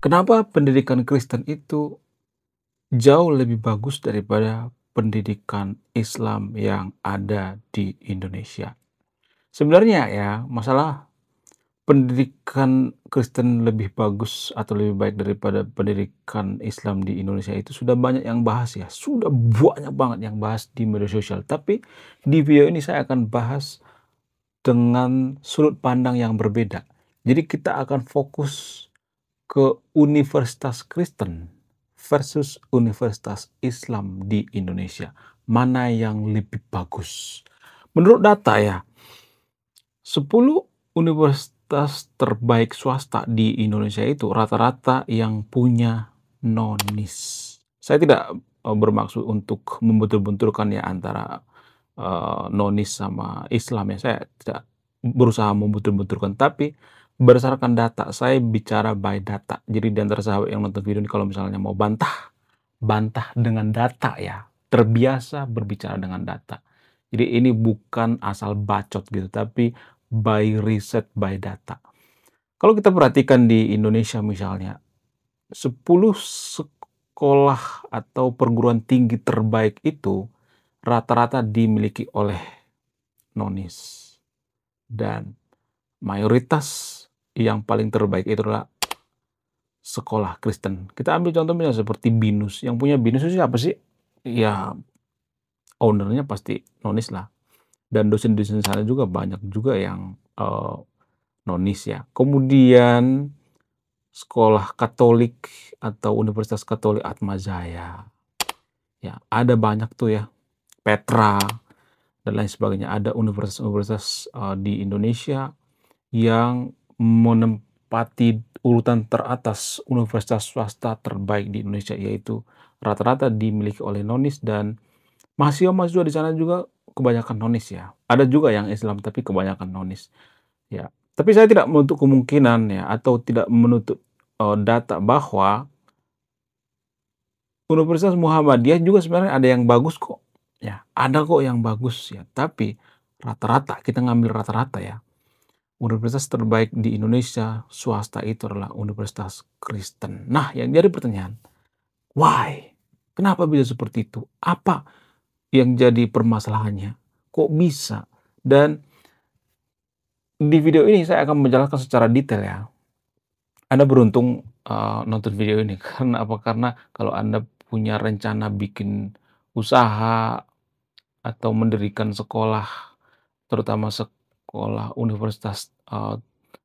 Kenapa pendidikan Kristen itu jauh lebih bagus daripada pendidikan Islam yang ada di Indonesia? Sebenarnya ya, masalah pendidikan Kristen lebih bagus atau lebih baik daripada pendidikan Islam di Indonesia itu sudah banyak yang bahas ya, sudah banyak banget yang bahas di media sosial. Tapi di video ini saya akan bahas dengan sudut pandang yang berbeda. Jadi kita akan fokus ke universitas Kristen versus universitas Islam di Indonesia. Mana yang lebih bagus? Menurut data ya, 10 universitas terbaik swasta di Indonesia itu rata-rata yang punya nonis. Saya tidak bermaksud untuk membentur-benturkan ya antara nonis sama Islam ya. Saya tidak berusaha membentur-benturkan, tapi berdasarkan data, saya bicara by data. Jadi di antara sahabat yang nonton video ini kalau misalnya mau bantah, bantah dengan data ya. Terbiasa berbicara dengan data. Jadi ini bukan asal bacot gitu, tapi by riset, by data. Kalau kita perhatikan di Indonesia misalnya, 10 sekolah atau perguruan tinggi terbaik itu rata-rata dimiliki oleh nonis. Dan mayoritas yang paling terbaik itu adalah sekolah Kristen. Kita ambil contoh misalnya seperti BINUS. Yang punya BINUS itu siapa sih? Ya, ownernya pasti nonis lah. Dan dosen-dosen sana juga banyak juga yang nonis ya. Kemudian sekolah Katolik atau Universitas Katolik Atmajaya. Ya, ada banyak tuh ya. Petra dan lain sebagainya. Ada universitas-universitas di Indonesia yang menempati urutan teratas universitas swasta terbaik di Indonesia, yaitu rata-rata dimiliki oleh nonis, dan mahasiswa-mahasiswa di sana juga kebanyakan nonis ya. Ada juga yang Islam tapi kebanyakan nonis. Ya. Tapi saya tidak menutup kemungkinan ya, atau tidak menutup data bahwa Universitas Muhammadiyah juga sebenarnya ada yang bagus kok. Ya, ada kok yang bagus ya. Tapi rata-rata, kita ngambil rata-rata ya. Universitas terbaik di Indonesia swasta itu adalah Universitas Kristen. Nah, yang jadi pertanyaan, why? Kenapa bisa seperti itu? Apa yang jadi permasalahannya? Kok bisa? Dan di video ini saya akan menjelaskan secara detail ya. Anda beruntung nonton video ini karena apa? Karena kalau Anda punya rencana bikin usaha atau mendirikan sekolah, terutama sekolah universitas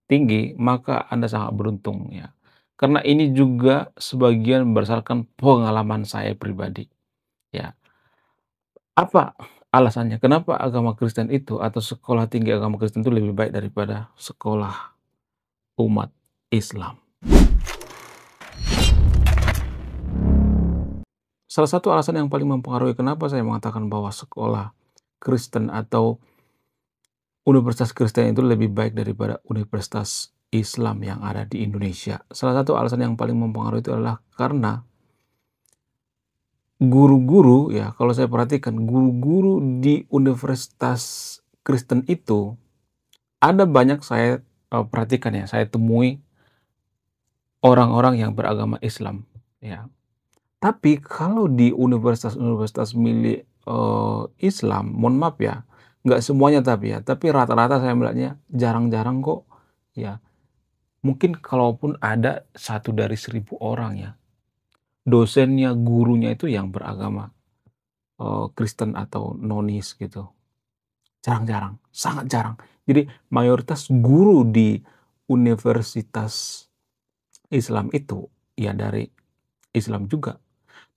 tinggi, maka Anda sangat beruntung ya. Karena ini juga sebagian berdasarkan pengalaman saya pribadi ya. Apa alasannya? Kenapa agama Kristen itu atau sekolah tinggi agama Kristen itu lebih baik daripada sekolah umat Islam? Salah satu alasan yang paling mempengaruhi kenapa saya mengatakan bahwa sekolah Kristen atau universitas Kristen itu lebih baik daripada universitas Islam yang ada di Indonesia. Salah satu alasan yang paling mempengaruhi itu adalah karena guru-guru ya, kalau saya perhatikan guru-guru di universitas Kristen itu ada banyak saya perhatikan ya, saya temui orang-orang yang beragama Islam ya. Tapi kalau di universitas-universitas milik Islam, mohon maaf ya, nggak semuanya tapi ya, tapi rata-rata saya melihatnya jarang-jarang kok ya. Mungkin kalaupun ada 1 dari 1.000 orang ya, dosennya, gurunya itu yang beragama Kristen atau nonis gitu. Jarang-jarang, sangat jarang. Jadi mayoritas guru di universitas Islam itu ya dari Islam juga.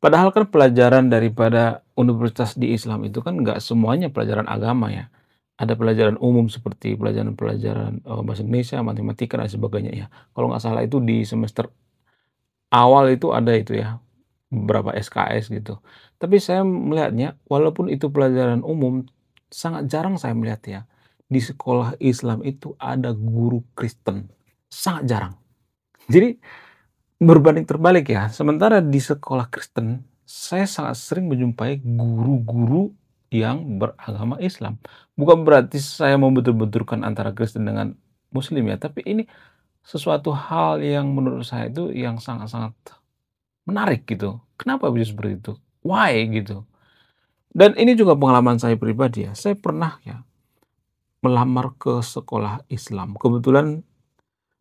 Padahal kan pelajaran daripada universitas di Islam itu kan nggak semuanya pelajaran agama ya. Ada pelajaran umum seperti pelajaran-pelajaran bahasa Indonesia, matematika, dan sebagainya ya. Kalau nggak salah itu di semester awal itu ada itu ya, beberapa SKS gitu. Tapi saya melihatnya walaupun itu pelajaran umum, sangat jarang saya melihat ya, di sekolah Islam itu ada guru Kristen, sangat jarang. Jadi berbanding terbalik ya, sementara di sekolah Kristen, saya sangat sering menjumpai guru-guru yang beragama Islam. Bukan berarti saya membentur-benturkan antara Kristen dengan Muslim ya, tapi ini sesuatu hal yang menurut saya itu yang sangat-sangat menarik gitu. Kenapa bisa seperti itu? Why gitu. Dan ini juga pengalaman saya pribadi ya, saya pernah ya melamar ke sekolah Islam. Kebetulan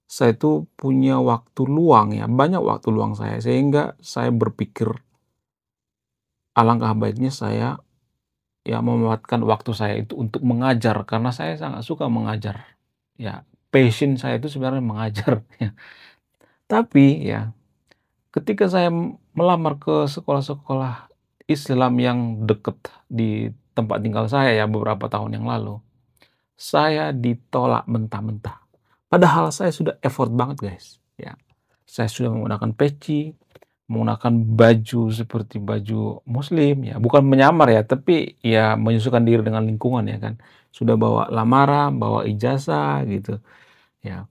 saya itu punya waktu luang ya, banyak waktu luang saya, sehingga saya berpikir alangkah baiknya saya ya memanfaatkan waktu saya itu untuk mengajar, karena saya sangat suka mengajar. Ya, passion saya itu sebenarnya mengajar ya. Tapi ya, ketika saya melamar ke sekolah-sekolah Islam yang dekat di tempat tinggal saya ya beberapa tahun yang lalu, saya ditolak mentah-mentah. Padahal saya sudah effort banget, guys, ya. Saya sudah menggunakan peci, menggunakan baju seperti baju muslim ya, bukan menyamar ya, tapi ya menyesuaikan diri dengan lingkungan ya kan. Sudah bawa lamaran, bawa ijazah gitu, ya.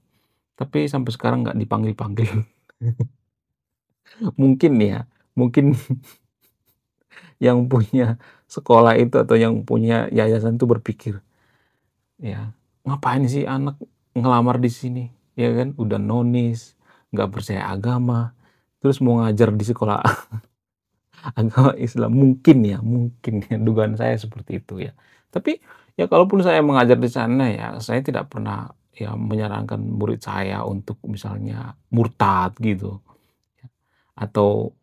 Tapi sampai sekarang nggak dipanggil-panggil. Mungkin ya, mungkin yang punya sekolah itu atau yang punya yayasan itu berpikir, ya, "Ngapain sih anak ngelamar di sini?" Ya kan, udah nonis, nggak percaya agama, terus mau ngajar di sekolah agama Islam. Mungkin ya, dugaan saya seperti itu ya. Tapi, ya kalaupun saya mengajar di sana ya, saya tidak pernah ya menyarankan murid saya untuk misalnya murtad gitu, atau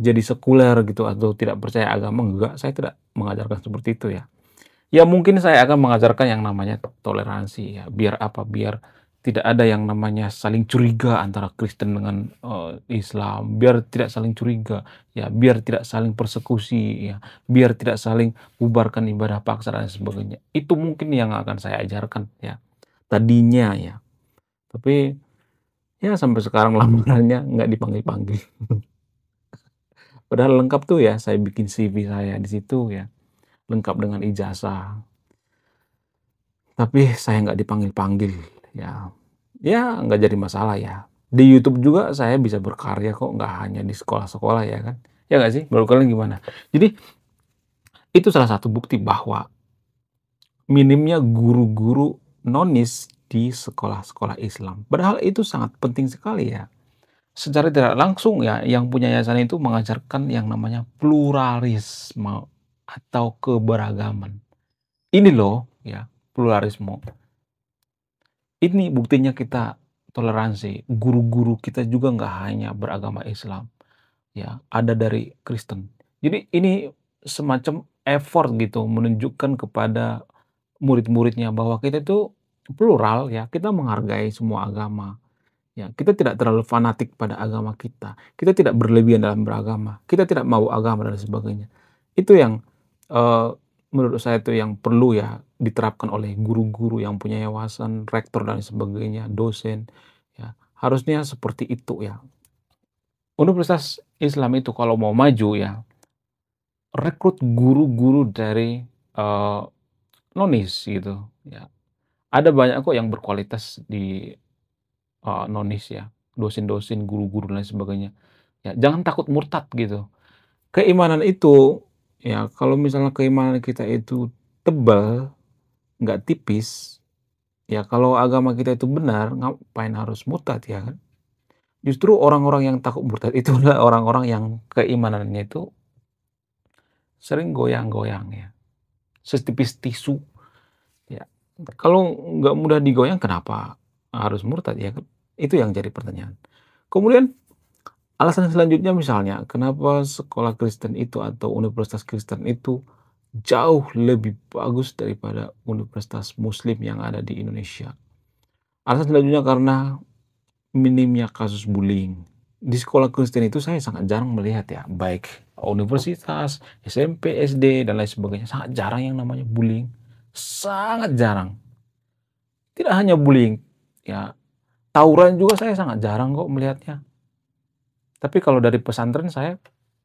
jadi sekuler gitu, atau tidak percaya agama, enggak, saya tidak mengajarkan seperti itu ya. Ya mungkin saya akan mengajarkan yang namanya toleransi ya, biar apa, biar tidak ada yang namanya saling curiga antara Kristen dengan, Islam, biar tidak saling curiga, ya biar tidak saling persekusi ya, biar tidak saling bubarkan ibadah paksa dan sebagainya. Itu mungkin yang akan saya ajarkan ya, tadinya ya. Tapi, ya sampai sekarang lamarannya nggak dipanggil-panggil. Padahal lengkap tuh ya, saya bikin CV saya di situ ya, lengkap dengan ijazah. Tapi saya nggak dipanggil-panggil, ya. Ya nggak jadi masalah ya. Di YouTube juga saya bisa berkarya kok, nggak hanya di sekolah-sekolah ya kan. Ya nggak sih? Menurut kalian gimana? Jadi, itu salah satu bukti bahwa minimnya guru-guru nonis di sekolah-sekolah Islam. Padahal itu sangat penting sekali ya. Secara tidak langsung ya, yang punya yayasan itu mengajarkan yang namanya pluralisme atau keberagaman. Ini loh ya, pluralisme. Ini buktinya kita toleransi. Guru-guru kita juga nggak hanya beragama Islam, ya, ada dari Kristen. Jadi ini semacam effort gitu menunjukkan kepada murid-muridnya bahwa kita itu plural ya, kita menghargai semua agama. Ya, kita tidak terlalu fanatik pada agama kita. Kita tidak berlebihan dalam beragama. Kita tidak mau agama dan sebagainya. Itu yang, eee, menurut saya itu yang perlu ya diterapkan oleh guru-guru yang punya yayasan, rektor dan sebagainya, dosen, ya. Harusnya seperti itu ya. Universitas Islam itu kalau mau maju ya, rekrut guru-guru dari, eee, nonis gitu, ya. Ada banyak kok yang berkualitas di nonis ya, dosen-dosen, guru-guru dan lain sebagainya. Ya, jangan takut murtad gitu. Keimanan itu, ya kalau misalnya keimanan kita itu tebal, nggak tipis, ya kalau agama kita itu benar, ngapain harus murtad ya kan? Justru orang-orang yang takut murtad itu adalah orang-orang yang keimanannya itu sering goyang-goyang ya, setipis tisu ya. Kalau nggak mudah digoyang kenapa harus murtad ya kan? Itu yang jadi pertanyaan. Kemudian alasan selanjutnya misalnya, kenapa sekolah Kristen itu atau universitas Kristen itu jauh lebih bagus daripada universitas muslim yang ada di Indonesia. Alasan selanjutnya karena minimnya kasus bullying. Di sekolah Kristen itu saya sangat jarang melihat ya, baik universitas, SMP, SD, dan lain sebagainya, sangat jarang yang namanya bullying. Sangat jarang. Tidak hanya bullying, ya, tawuran juga saya sangat jarang kok melihatnya. Tapi kalau dari pesantren saya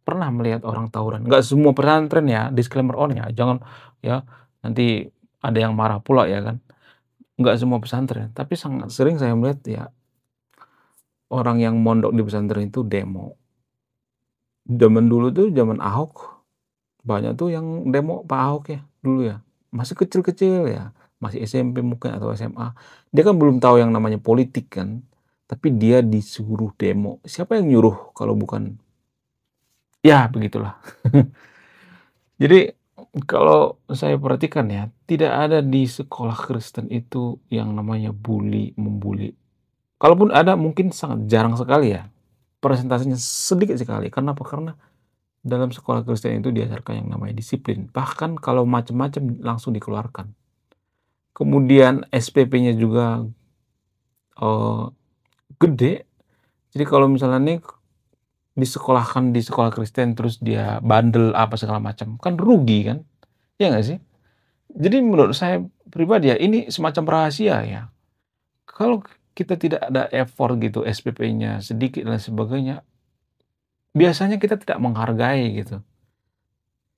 pernah melihat orang tawuran. Nggak semua pesantren ya, disclaimer on ya, jangan ya nanti ada yang marah pula ya kan. Nggak semua pesantren, tapi sangat sering saya melihat ya orang yang mondok di pesantren itu demo. Zaman dulu tuh zaman Ahok, banyak tuh yang demo Pak Ahok ya, dulu ya. Masih kecil-kecil ya, masih SMP mungkin atau SMA. Dia kan belum tahu yang namanya politik kan. tapi dia disuruh demo. Siapa yang nyuruh kalau bukan ya begitulah. Jadi kalau saya perhatikan ya, tidak ada di sekolah Kristen itu yang namanya membuli. Kalaupun ada mungkin sangat jarang sekali ya, persentasenya sedikit sekali. Karena apa? Karena dalam sekolah Kristen itu diajarkan yang namanya disiplin. Bahkan kalau macam-macam langsung dikeluarkan. Kemudian SPP-nya juga, eee, gede. Jadi kalau misalnya nih disekolahkan di sekolah Kristen terus dia bandel apa segala macam, kan rugi kan, iya nggak sih? Jadi menurut saya pribadi ya, ini semacam rahasia ya. Kalau kita tidak ada effort gitu, SPP-nya sedikit dan sebagainya, biasanya kita tidak menghargai gitu.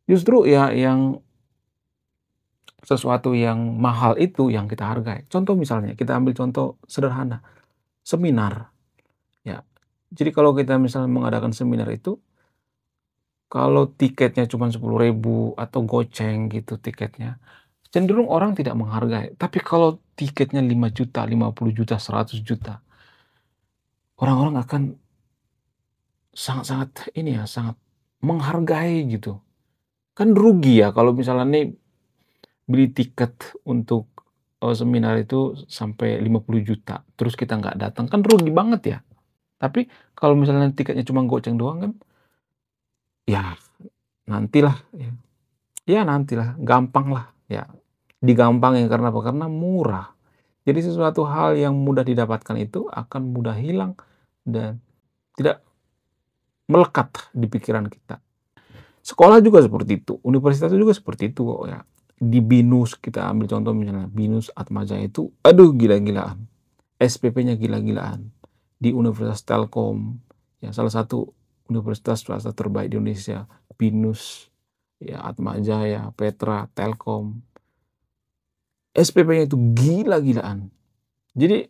Justru ya yang sesuatu yang mahal itu yang kita hargai. Contoh misalnya, kita ambil contoh sederhana, seminar, ya. Jadi kalau kita misalnya mengadakan seminar itu, kalau tiketnya cuma 10.000 atau goceng gitu tiketnya, cenderung orang tidak menghargai. Tapi kalau tiketnya 5 juta, 50 juta, 100 juta, orang-orang akan sangat-sangat ini ya, sangat menghargai gitu. Kan rugi ya kalau misalnya nih beli tiket untuk, seminar itu sampai 50 juta, terus kita nggak datang, kan rugi banget ya. Tapi kalau misalnya tiketnya cuma goceng doang kan, ya nantilah ya, ya nantilah, gampanglah ya, digampangin karena apa? Karena murah. Jadi sesuatu hal yang mudah didapatkan itu akan mudah hilang dan tidak melekat di pikiran kita. Sekolah juga seperti itu, universitas juga seperti itu kok ya. Di BINUS kita ambil contoh misalnya, BINUS Atmajaya itu aduh gila-gilaan, SPP-nya gila-gilaan. Di Universitas Telkom, ya salah satu universitas swasta terbaik di Indonesia, BINUS, ya Atmajaya, Petra, Telkom, SPP-nya itu gila-gilaan. Jadi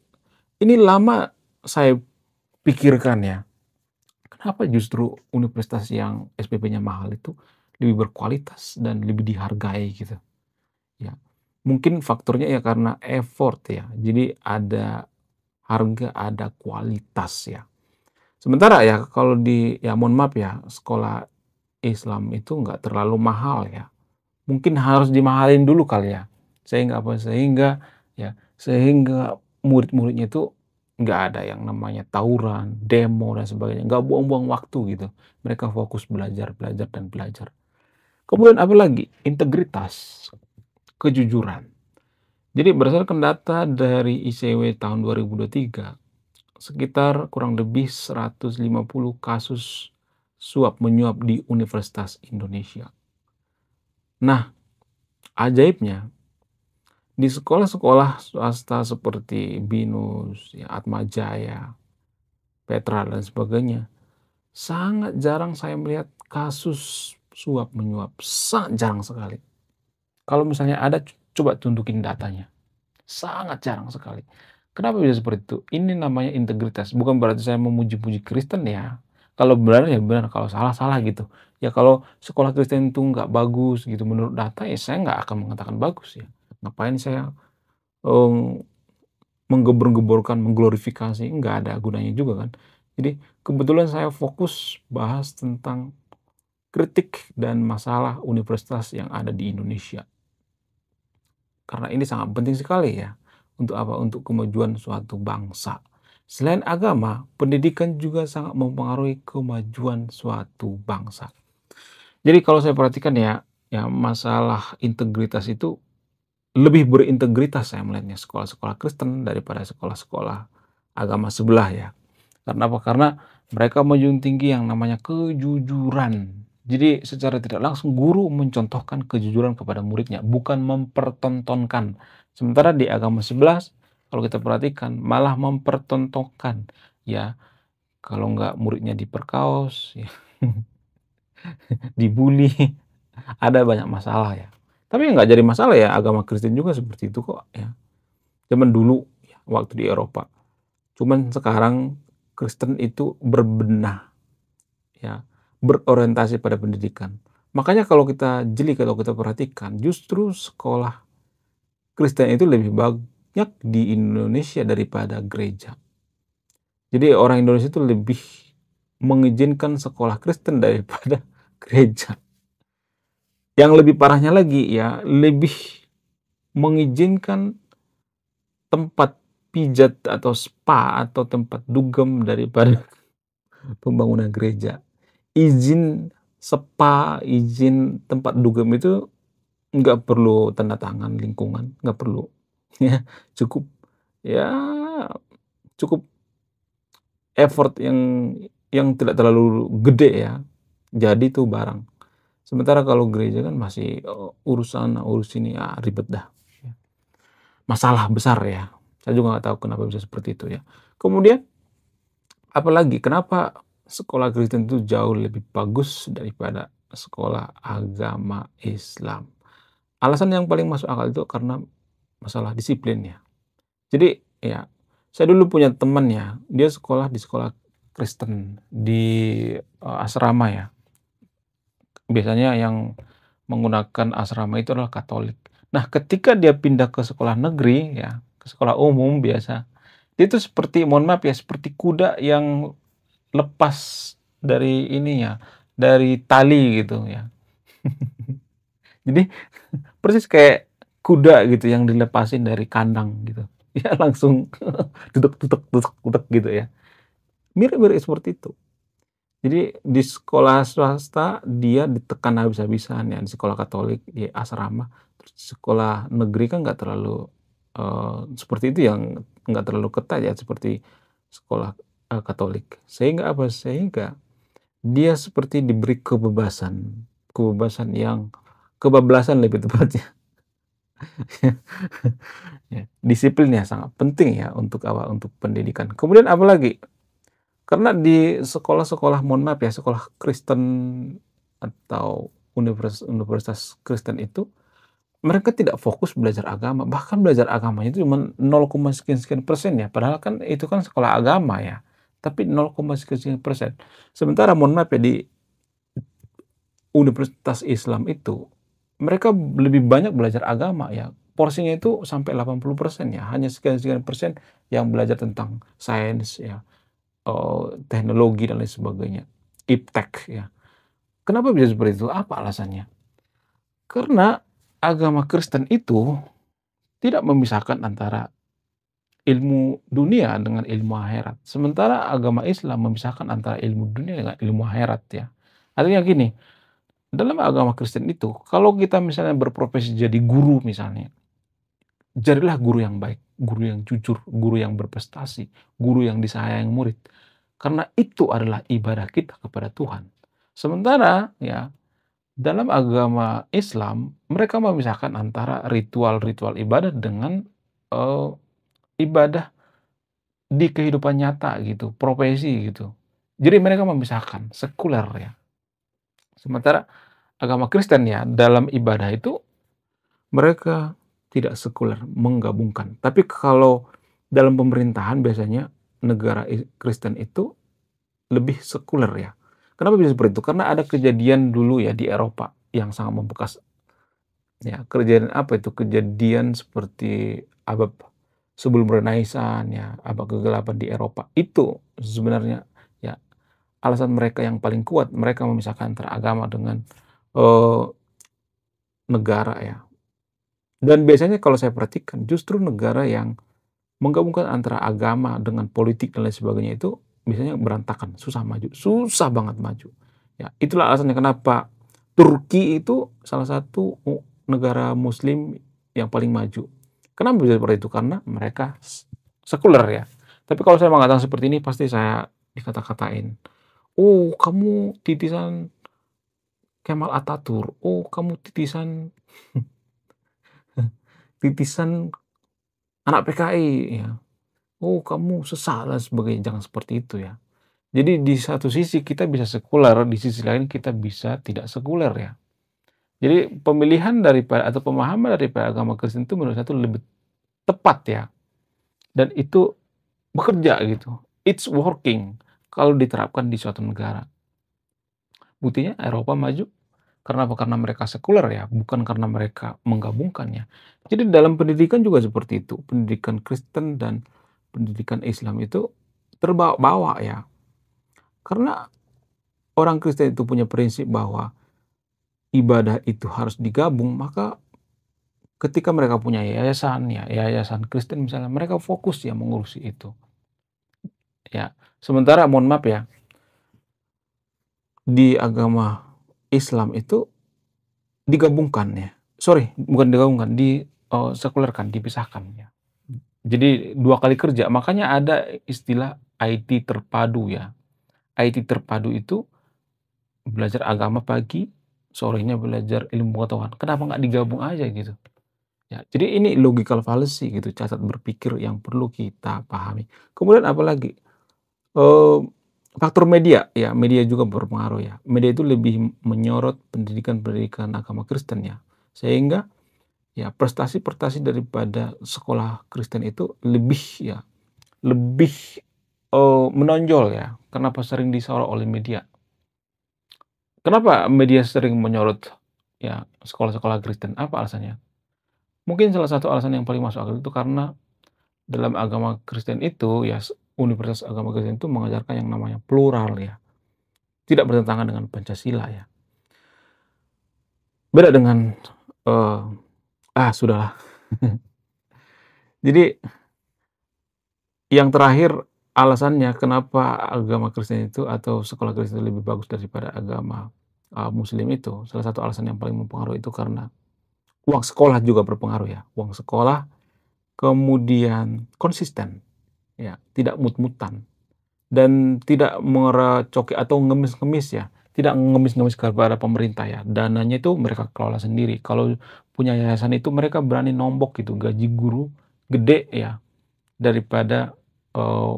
ini lama saya pikirkan ya, kenapa justru universitas yang SPP-nya mahal itu lebih berkualitas dan lebih dihargai gitu, ya. Mungkin faktornya ya karena effort ya, jadi ada harga, ada kualitas ya. Sementara ya kalau ya mohon maaf ya, sekolah Islam itu nggak terlalu mahal ya, mungkin harus dimahalin dulu kali ya, sehingga apa, sehingga murid-muridnya itu nggak ada yang namanya tawuran, demo, dan sebagainya, nggak buang-buang waktu gitu. Mereka fokus belajar, belajar, dan belajar. Kemudian apalagi? Integritas, kejujuran. Jadi berdasarkan data dari ICW tahun 2023, sekitar kurang lebih 150 kasus suap menyuap di Universitas Indonesia. Nah, ajaibnya di sekolah-sekolah swasta seperti BINUS, ya, Atmajaya, Petra, dan sebagainya, sangat jarang saya melihat kasus suap menyuap, sangat jarang sekali. Kalau misalnya ada, coba tunjukin datanya, sangat jarang sekali. Kenapa bisa seperti itu? Ini namanya integritas, bukan berarti saya memuji-puji Kristen ya. Kalau benar ya benar, kalau salah salah gitu. Ya kalau sekolah Kristen itu nggak bagus gitu menurut data, ya saya nggak akan mengatakan bagus ya. Ngapain saya Eee, menggembor-gemborkan, mengglorifikasi, nggak ada gunanya juga kan. Jadi kebetulan saya fokus bahas tentang kritik dan masalah universitas yang ada di Indonesia. Karena ini sangat penting sekali ya, untuk apa, untuk kemajuan suatu bangsa. Selain agama, pendidikan juga sangat mempengaruhi kemajuan suatu bangsa. Jadi kalau saya perhatikan ya, masalah integritas itu lebih berintegritas saya melihatnya sekolah-sekolah Kristen daripada sekolah-sekolah agama sebelah ya. Karena apa? Karena mereka menjunjung tinggi yang namanya kejujuran. Jadi secara tidak langsung guru mencontohkan kejujuran kepada muridnya, bukan mempertontonkan. Sementara di agama sebelah, kalau kita perhatikan malah mempertontonkan. Ya, kalau nggak muridnya diperkaos, ya, dibully, ada banyak masalah ya. Tapi nggak jadi masalah ya, agama Kristen juga seperti itu kok ya. Zaman dulu ya, waktu di Eropa. Cuman sekarang Kristen itu berbenah ya, berorientasi pada pendidikan. Makanya kalau kita jeli, kalau kita perhatikan, justru sekolah Kristen itu lebih banyak di Indonesia daripada gereja. Jadi orang Indonesia itu lebih mengizinkan sekolah Kristen daripada gereja. Yang lebih parahnya lagi ya, lebih mengizinkan tempat pijat atau spa atau tempat dugem daripada pembangunan gereja. Izin spa, izin tempat dugem itu nggak perlu tanda tangan lingkungan, nggak perlu. Ya, cukup ya cukup effort yang tidak terlalu gede ya, jadi tuh barang. Sementara kalau gereja kan masih, urus sana, urus sini, ribet dah. Masalah besar ya. Saya juga nggak tahu kenapa bisa seperti itu ya. Kemudian apalagi kenapa sekolah Kristen itu jauh lebih bagus daripada sekolah agama Islam? Alasan yang paling masuk akal itu karena masalah disiplin ya. Jadi ya, saya dulu punya teman ya, dia sekolah di sekolah Kristen, di, asrama ya. Biasanya yang menggunakan asrama itu adalah Katolik. Nah, ketika dia pindah ke sekolah negeri ya, ke sekolah umum biasa, dia itu seperti mohon maaf ya, seperti kuda yang lepas dari ininya, dari tali gitu ya. Jadi persis kayak kuda gitu yang dilepasin dari kandang gitu. Ya langsung duduk gitu ya. Mirip-mirip seperti itu. Jadi di sekolah swasta dia ditekan habis-habisan ya, di sekolah Katolik, di asrama. Terus di sekolah negeri kan nggak terlalu, seperti itu yang nggak terlalu ketat ya seperti sekolah, Katolik. Sehingga apa? Sehingga dia seperti diberi kebebasan, kebebasan yang kebablasan lebih tepatnya. Ya, disiplin ya sangat penting ya untuk apa, untuk pendidikan. Kemudian apalagi? Karena di sekolah-sekolah mohon maaf ya, sekolah Kristen atau universitas Kristen itu, mereka tidak fokus belajar agama, bahkan belajar agamanya itu cuma 0, sekian-sekian persen ya, padahal kan itu kan sekolah agama ya, tapi 0, sekian-sekian persen. Sementara mohon maaf ya, di universitas Islam itu, mereka lebih banyak belajar agama ya, porsinya itu sampai 80% ya, hanya sekian-sekian persen yang belajar tentang sains ya, teknologi dan lain sebagainya, iptek ya. Kenapa bisa seperti itu? Apa alasannya? Karena agama Kristen itu tidak memisahkan antara ilmu dunia dengan ilmu akhirat. Sementara agama Islam memisahkan antara ilmu dunia dengan ilmu akhirat ya. Artinya gini, dalam agama Kristen itu kalau kita misalnya berprofesi jadi guru misalnya, jadilah guru yang baik, guru yang jujur, guru yang berprestasi, guru yang disayang murid. Karena itu adalah ibadah kita kepada Tuhan. Sementara ya, dalam agama Islam, mereka memisahkan antara ritual-ritual ibadah dengan, eee, ibadah di kehidupan nyata gitu, profesi gitu. Jadi mereka memisahkan, sekuler ya. Sementara agama Kristen ya, dalam ibadah itu mereka tidak sekuler, menggabungkan. Tapi kalau dalam pemerintahan biasanya negara Kristen itu lebih sekuler ya. Kenapa bisa seperti itu? Karena ada kejadian dulu ya di Eropa yang sangat membekas. Ya, kejadian apa itu? Kejadian seperti abad sebelum Renaissance ya, abad kegelapan di Eropa. Itu sebenarnya ya alasan mereka yang paling kuat, mereka memisahkan antara agama dengan, eee, negara ya. Dan biasanya kalau saya perhatikan justru negara yang menggabungkan antara agama dengan politik dan lain sebagainya itu biasanya berantakan, susah maju, susah banget maju. Ya, itulah alasannya kenapa Turki itu salah satu negara muslim yang paling maju. Kenapa bisa seperti itu? Karena mereka sekuler ya. Tapi kalau saya mengatakan seperti ini pasti saya dikata-katain, "Oh, kamu titisan Kemal Atatürk. Oh, kamu titisan titisan anak PKI ya. Oh, kamu sesat dan sebagainya." Jangan seperti itu ya. Jadi di satu sisi kita bisa sekuler, di sisi lain kita bisa tidak sekuler ya. Jadi pemilihan daripada atau pemahaman daripada agama Kristen itu menurut saya itu lebih tepat ya, dan itu bekerja gitu. It's working kalau diterapkan di suatu negara. Buktinya Eropa maju, karena apa? Karena mereka sekuler ya, bukan karena mereka menggabungkannya. Jadi dalam pendidikan juga seperti itu, pendidikan Kristen dan pendidikan Islam itu terbawa-bawa ya. Karena orang Kristen itu punya prinsip bahwa ibadah itu harus digabung, maka ketika mereka punya yayasan ya, yayasan Kristen misalnya, mereka fokus ya mengurusi itu, ya. Sementara mohon maaf ya, di agama Islam itu digabungkan ya, sorry bukan digabungkan, sekulerkan, dipisahkan ya. Jadi 2 kali kerja, makanya ada istilah IT terpadu ya. IT terpadu itu belajar agama pagi, sorenya belajar ilmu pengetahuan. Kenapa nggak digabung aja gitu? Ya, jadi ini logical fallacy gitu, cara berpikir yang perlu kita pahami. Kemudian apalagi, faktor media, ya media juga berpengaruh ya. Media itu lebih menyorot pendidikan-pendidikan agama Kristen ya, sehingga ya prestasi-prestasi daripada sekolah Kristen itu lebih, menonjol ya. Kenapa sering disorot oleh media? Kenapa media sering menyorot ya sekolah-sekolah Kristen? Apa alasannya? Mungkin salah satu alasan yang paling masuk akal itu karena dalam agama Kristen itu ya, universitas agama Kristen itu mengajarkan yang namanya plural ya, tidak bertentangan dengan Pancasila ya. Beda dengan, eee, sudahlah. Jadi yang terakhir alasannya kenapa agama Kristen itu atau sekolah Kristen lebih bagus daripada agama, Muslim itu, salah satu alasan yang paling mempengaruhi itu karena uang sekolah juga berpengaruh ya, uang sekolah, kemudian konsisten ya, tidak mut-mutan. Dan tidak merecoki atau ngemis-ngemis ya, tidak ngemis-ngemis kepada pemerintah ya, dananya itu mereka kelola sendiri. Kalau punya yayasan itu mereka berani nombok gitu, gaji guru gede ya, daripada, eee,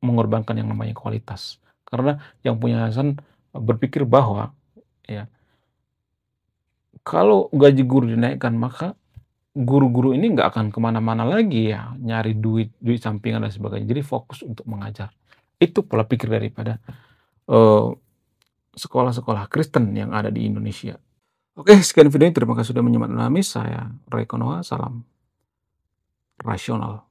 mengorbankan yang namanya kualitas. Karena yang punya yayasan berpikir bahwa ya, kalau gaji guru dinaikkan maka guru-guru ini nggak akan kemana-mana lagi ya, nyari duit duit sampingan dan sebagainya, jadi fokus untuk mengajar. Itu pola pikir daripada, eee sekolah-sekolah Kristen yang ada di Indonesia. Oke, sekian videonya. Terima kasih sudah menyimak dan memahami. Saya Roy Konoha, salam rasional.